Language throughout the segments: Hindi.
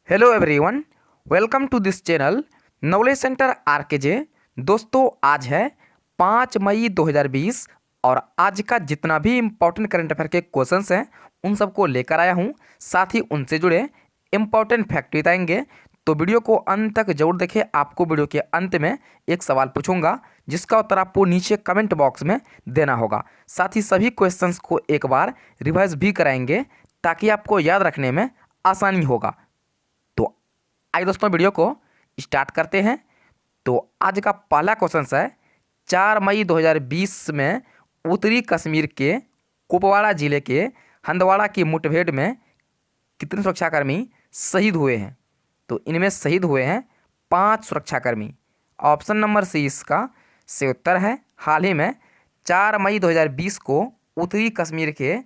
Hello everyone, welcome to this channel knowledge centre RKJ. दोस्तों, आज है 5 मई 2020 और आज का जितना भी इम्पोर्टेंट करंट अफेयर के क्वेश्चंस हैं उन सबको लेकर आया हूं। साथ ही उनसे जुड़े इम्पोर्टेंट फैक्ट बताएंगे, तो वीडियो को अंत तक जरूर देखें। आपको वीडियो के अंत में एक सवाल पूछूंगा जिसका उत्तर आपको नीचे कमेंट बॉक्स में देना होगा। साथ ही सभी क्वेश्चंस को एक बार रिवाइज भी कराएंगे ताकि आपको याद रखने में आसानी होगा। तो आइए दोस्तों, वीडियो को स्टार्ट करते हैं। तो आज का पहला क्वेश्चन है, 4 मई 2020 में उत्तरी कश्मीर के कुपवाड़ा जिले के हंदवाड़ा की मुठभेड़ में कितने सुरक्षाकर्मी शहीद हुए हैं? तो इनमें शहीद हुए हैं 5 सुरक्षाकर्मी। ऑप्शन नंबर सी इसका से उत्तर है। हाल ही में 4 मई 2020 को उत्तरी कश्मीर के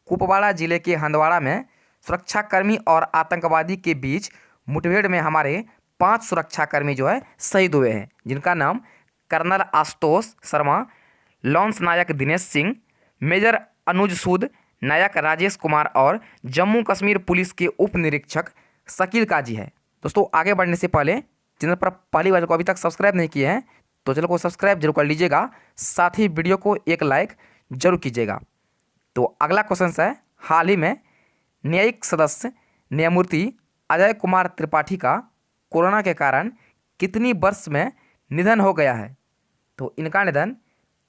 कुपवाड़ा जिले के हंदवाड़ा में सुरक्षाकर्मी और आतंकवादी के बीच मुठभेड़ में हमारे 5 सुरक्षाकर्मी जो है शहीद हुए हैं, जिनका नाम कर्नल आशुतोष शर्मा, लॉन्स नायक दिनेश सिंह, मेजर अनुज सूद, नायक राजेश कुमार और जम्मू कश्मीर पुलिस के उप निरीक्षक शकील काजी है। दोस्तों, आगे बढ़ने से पहले चैनल पर पहली बार को अभी तक सब्सक्राइब नहीं किए हैं तो चैनल को सब्सक्राइब जरूर कर लीजिएगा। साथ ही वीडियो को एक लाइक जरूर कीजिएगा। तो अगला क्वेश्चन है, हाल ही में न्यायिक सदस्य न्यायमूर्ति अजय कुमार त्रिपाठी का कोरोना के कारण कितनी वर्ष में निधन हो गया है? तो इनका निधन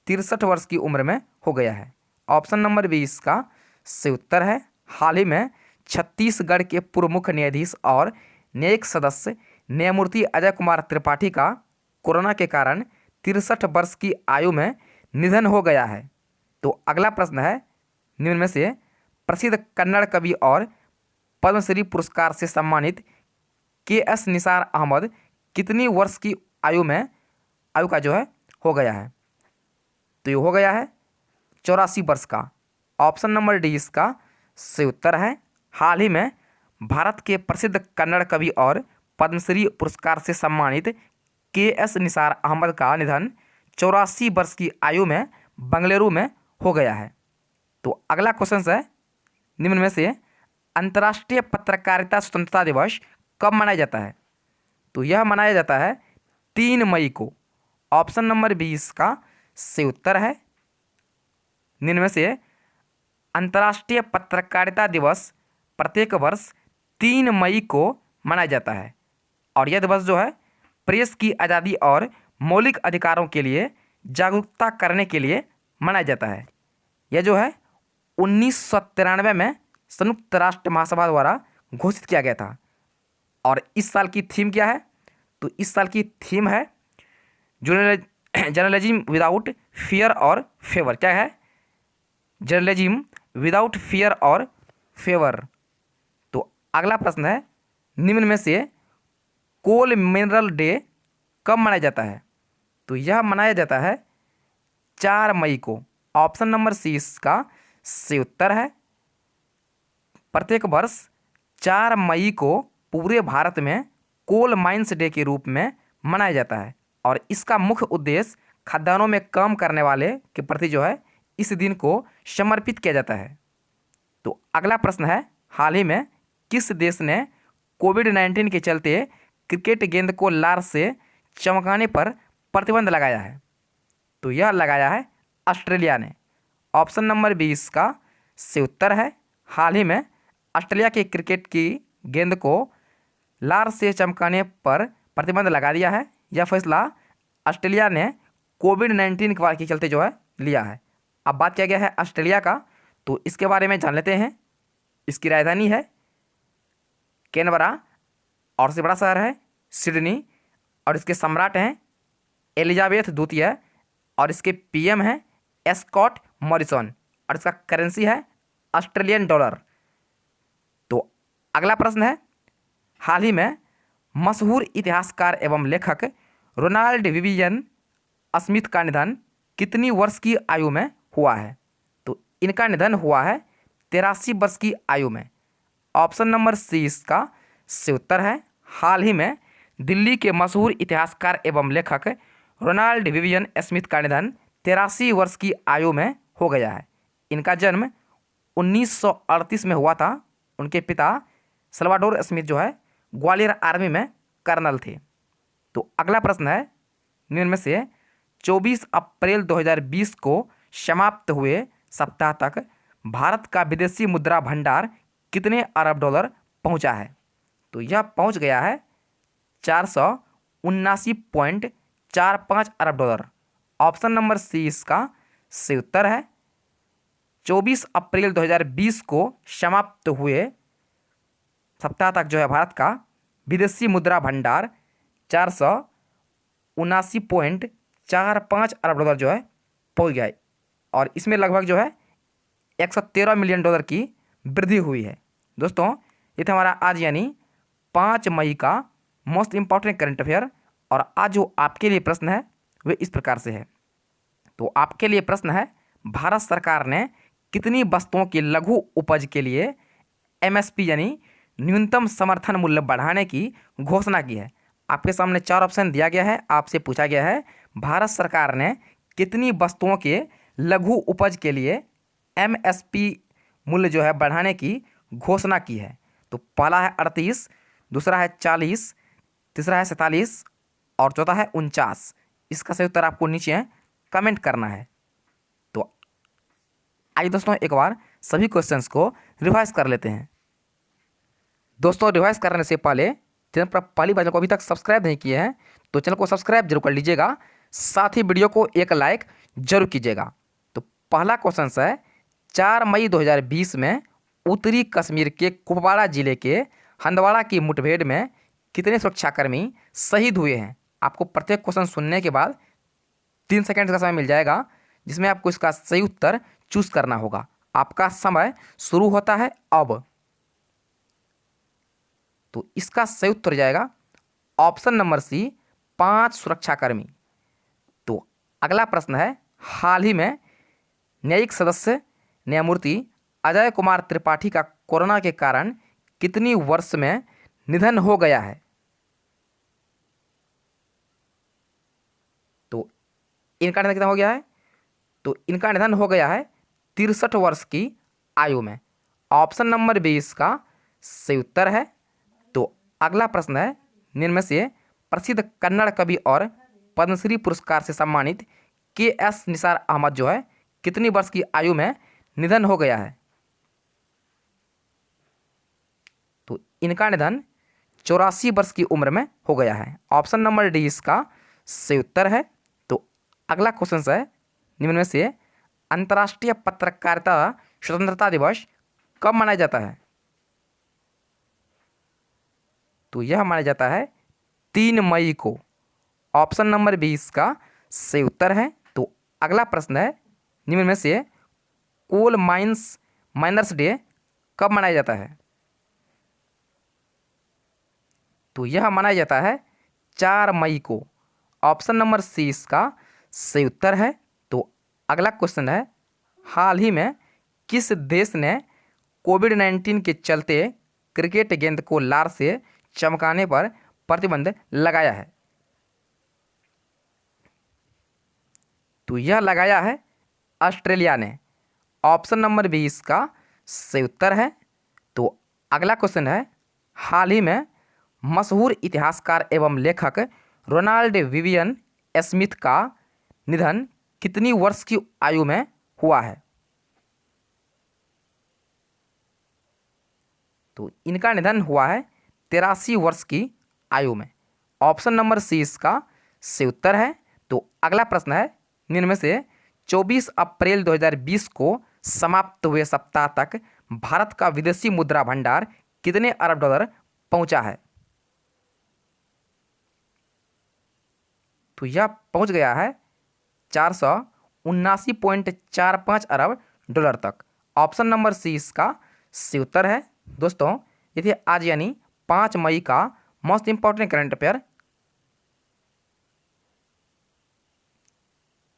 63 वर्ष की उम्र में हो गया है। ऑप्शन नंबर बी इसका से उत्तर है। हाल ही में छत्तीसगढ़ के पूर्व मुख्य न्यायाधीश और न्यायिक सदस्य न्यायमूर्ति अजय कुमार त्रिपाठी का कोरोना के कारण 63 वर्ष की आयु में निधन हो गया है। तो अगला प्रश्न है, निम्न में से प्रसिद्ध कन्नड़ कवि और पद्मश्री पुरस्कार से सम्मानित के.एस. निसार अहमद कितनी वर्ष की आयु का जो है हो गया है? तो ये हो गया है 84 वर्ष का। ऑप्शन नंबर डी इसका से उत्तर है। हाल ही में भारत के प्रसिद्ध कन्नड़ कवि और पद्मश्री पुरस्कार से सम्मानित के.एस. निसार अहमद का निधन 84 वर्ष की आयु में बंगलुरु में हो गया है। तो अगला क्वेश्चन है, निम्न में से अंतर्राष्ट्रीय पत्रकारिता स्वतंत्रता दिवस कब मनाया जाता है? तो यह मनाया जाता है 3 मई को। ऑप्शन नंबर बी इसका से उत्तर है। निम्न में से अंतर्राष्ट्रीय पत्रकारिता दिवस प्रत्येक वर्ष 3 मई को मनाया जाता है और यह दिवस जो है प्रेस की आज़ादी और मौलिक अधिकारों के लिए जागरूकता करने के लिए मनाया जाता है। यह जो है 1993 में संयुक्त राष्ट्र महासभा द्वारा घोषित किया गया था। और इस साल की थीम क्या है? तो इस साल की थीम है जर्नलिज्म विदाउट फियर और फेवर। क्या है? जर्नलिज्म विदाउट फियर और फेवर। तो अगला प्रश्न है, निम्न में से कोल मिनरल डे कब मनाया जाता है? तो यह मनाया जाता है 4 मई को। ऑप्शन नंबर सी इसका से उत्तर है। प्रत्येक वर्ष 4 मई को पूरे भारत में कोल माइंस डे के रूप में मनाया जाता है और इसका मुख्य उद्देश्य खदानों में काम करने वाले के प्रति जो है इस दिन को समर्पित किया जाता है। तो अगला प्रश्न है, हाल ही में किस देश ने कोविड-19 के चलते क्रिकेट गेंद को लार से चमकाने पर प्रतिबंध लगाया है? तो यह लगाया है ऑस्ट्रेलिया ने। ऑप्शन नंबर बी इसका से उत्तर है। हाल ही में ऑस्ट्रेलिया के क्रिकेट की गेंद को लार से चमकाने पर प्रतिबंध लगा दिया है। यह फैसला ऑस्ट्रेलिया ने कोविड-19 के चलते जो है लिया है। अब बात किया गया है ऑस्ट्रेलिया का, तो इसके बारे में जान लेते हैं। इसकी राजधानी है कैनबरा और सबसे बड़ा शहर है सिडनी और इसके सम्राट हैं एलिजाबेथ द्वितीय और इसके पीएम हैं स्कॉट मॉरिसन और इसका करेंसी है ऑस्ट्रेलियन डॉलर। तो अगला प्रश्न है, हाल ही में मशहूर इतिहासकार एवं लेखक रोनाल्ड विवियन स्मिथ का निधन कितनी वर्ष की आयु में हुआ है? तो इनका निधन हुआ है 83 वर्ष की आयु में। ऑप्शन नंबर सी इसका से उत्तर है। हाल ही में दिल्ली के मशहूर इतिहासकार एवं लेखक रोनाल्ड विवियन स्मिथ का निधन 83 वर्ष की आयु में हो गया है। इनका जन्म 1938 में हुआ था। उनके पिता सल्वाडोर स्मिथ जो है ग्वालियर आर्मी में कर्नल थे। तो अगला प्रश्न है निम्न में से 24 अप्रैल 2020 को समाप्त हुए सप्ताह तक भारत का विदेशी मुद्रा भंडार कितने अरब डॉलर पहुंचा है? तो यह पहुंच गया है 479.45 अरब डॉलर। ऑप्शन नंबर सी इसका सही उत्तर है। 24 अप्रैल 2020 को समाप्त हुए सप्ताह तक जो है भारत का विदेशी मुद्रा भंडार 479.45 अरब डॉलर जो है पहुंच गया है, और इसमें लगभग जो है 113 मिलियन डॉलर की वृद्धि हुई है। दोस्तों ये था हमारा आज यानी 5 मई का मोस्ट इम्पॉर्टेंट करंट अफेयर। और आज जो आपके लिए प्रश्न है वे इस प्रकार से है। तो आपके लिए प्रश्न है, भारत सरकार ने कितनी वस्तुओं की लघु उपज के लिए एमएसपी यानी न्यूनतम समर्थन मूल्य बढ़ाने की घोषणा की है? आपके सामने 4 ऑप्शन दिया गया है। आपसे पूछा गया है भारत सरकार ने कितनी वस्तुओं के लघु उपज के लिए एमएसपी मूल्य जो है बढ़ाने की घोषणा की है? तो पहला है 38, दूसरा है 40, तीसरा है 47 और चौथा है 49। इसका सही उत्तर आपको नीचे कमेंट करना है। तो आइए दोस्तों एक बार सभी क्वेश्चंस को रिवाइज कर लेते हैं। दोस्तों रिवाइज करने से पहले चैनल पर पहली बार को अभी तक सब्सक्राइब नहीं किए हैं तो चैनल को सब्सक्राइब जरूर कर लीजिएगा, साथ ही वीडियो को एक लाइक जरूर कीजिएगा। तो पहला क्वेश्चन है, 4 मई 2020 में उत्तरी कश्मीर के कुपवाड़ा जिले के हंदवाड़ा की मुठभेड़ में कितने सुरक्षाकर्मी शहीद हुए हैं? आपको प्रत्येक क्वेश्चन सुनने के बाद 3 सेकंड का समय मिल जाएगा, जिसमें आपको इसका सही उत्तर चूज करना होगा। आपका समय शुरू होता है अब। तो इसका सही उत्तर जाएगा ऑप्शन नंबर सी, 5 सुरक्षाकर्मी। तो अगला प्रश्न है, हाल ही में न्यायिक सदस्य न्यायमूर्ति अजय कुमार त्रिपाठी का कोरोना के कारण कितनी वर्ष में निधन हो गया है? तो इनका निधन कितना हो गया है? तो इनका निधन हो गया है 63 वर्ष की आयु में। ऑप्शन नंबर बी इसका सही उत्तर है। तो अगला प्रश्न है, निम्न में से प्रसिद्ध कन्नड़ कवि और पद्मश्री पुरस्कार से सम्मानित के.एस. निसार अहमद जो है कितनी वर्ष की आयु में निधन हो गया है? तो इनका निधन 84 वर्ष की उम्र में हो गया है। ऑप्शन नंबर डी इसका सही उत्तर है। तो अगला क्वेश्चन है, निम्न में से अंतर्राष्ट्रीय पत्रकारिता स्वतंत्रता दिवस कब मनाया जाता है? तो यह माना जाता है 3 मई को। ऑप्शन नंबर बी इसका सही उत्तर है। तो अगला प्रश्न है, निम्न में से कोल माइनर्स डे कब मनाया जाता है? तो यह मनाया जाता है 4 मई को। ऑप्शन नंबर सी इसका सही उत्तर है। तो अगला क्वेश्चन है, हाल ही में किस देश ने कोविड-19 के चलते क्रिकेट गेंद को लार से चमकाने पर प्रतिबंध लगाया है? तो यह लगाया है ऑस्ट्रेलिया ने। ऑप्शन नंबर बी इसका सही उत्तर है। तो अगला क्वेश्चन है, हाल ही में मशहूर इतिहासकार एवं लेखक रोनाल्ड विवियन स्मिथ का निधन कितनी वर्ष की आयु में हुआ है? तो इनका निधन हुआ है 83 वर्ष की आयु में। ऑप्शन नंबर सी इसका सही उत्तर है। तो अगला प्रश्न है, निम्न में से 24 अप्रैल 2020 को समाप्त हुए सप्ताह तक भारत का विदेशी मुद्रा भंडार कितने अरब डॉलर पहुंचा है? तो यह पहुंच गया है 479.45 अरब डॉलर तक। ऑप्शन नंबर सी इसका सही उत्तर है। दोस्तों ये थे आज यानी 5 मई का मोस्ट इंपॉर्टेंट करंट अफेयर।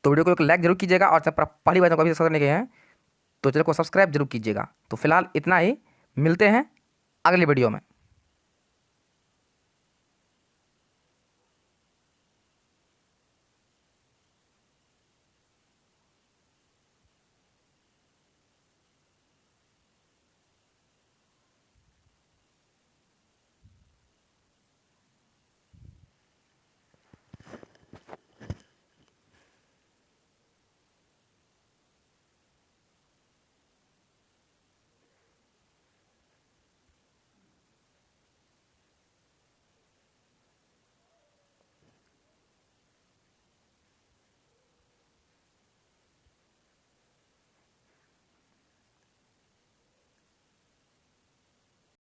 तो वीडियो को एक लाइक जरूर कीजिएगा, और जब पहली बार कभी सब्सक्राइब नहीं किए हैं तो चैनल को सब्सक्राइब जरूर कीजिएगा। तो फिलहाल इतना ही, मिलते हैं अगली वीडियो में।